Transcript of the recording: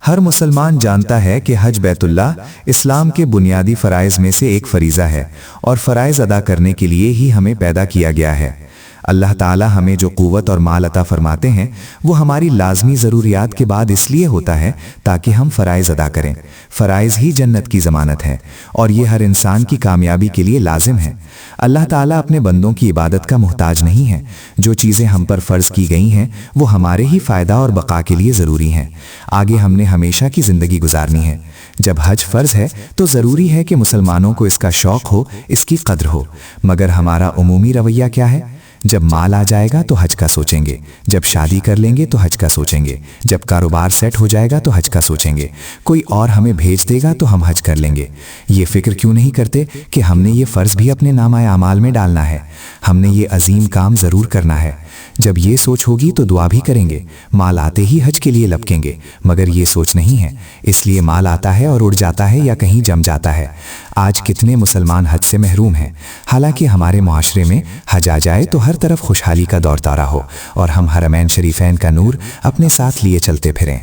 ہر مسلمان جانتا ہے کہ حج بیت اللہ اسلام کے بنیادی فرائض میں سے ایک فریضہ ہے اور فرائض ادا کرنے کے لیے ہی ہمیں پیدا کیا گیا ہے۔ اللہ تعالی ہمیں جو قوت اور مال عطا فرماتے ہیں وہ ہماری لازمی ضروریات کے بعد اس لیے ہوتا ہے تاکہ ہم فرائض ادا کریں۔ فرائض ہی جنت کی ضمانت ہے اور یہ ہر انسان کی کامیابی کے لیے لازم ہے۔ اللہ تعالیٰ اپنے بندوں کی عبادت کا محتاج نہیں ہے۔ جو چیزیں ہم پر فرض کی گئی ہیں وہ ہمارے ہی فائدہ اور بقا کے لیے ضروری ہیں۔ آگے ہم نے ہمیشہ کی زندگی گزارنی ہے۔ جب حج فرض ہے تو ضروری ہے کہ مسلمانوں کو اس کا شوق ہو، اس کی قدر ہو۔ مگر ہمارا عمومی رویہ کیا ہے؟ جب مال آ جائے گا تو حج کا سوچیں گے، جب شادی کر لیں گے تو حج کا سوچیں گے، جب کاروبار سیٹ ہو جائے گا تو حج کا سوچیں گے، کوئی اور ہمیں بھیج دے گا تو ہم حج کر لیں گے۔ یہ فکر کیوں نہیں کرتے کہ ہم نے یہ فرض بھی اپنے نامہ اعمال میں ڈالنا ہے، ہم نے یہ عظیم کام ضرور کرنا ہے۔ جب یہ سوچ ہوگی تو دعا بھی کریں گے، مال آتے ہی حج کے لیے لپکیں گے، مگر یہ سوچ نہیں ہے، اس لیے مال آتا ہے اور اڑ جاتا ہے یا کہیں جم جاتا ہے۔ آج کتنے مسلمان حج سے محروم ہیں، حالانکہ ہمارے معاشرے میں حج آ جائے تو ہر طرف خوشحالی کا دور تارا ہو اور ہم حرمین شریفین کا نور اپنے ساتھ لیے چلتے پھریں۔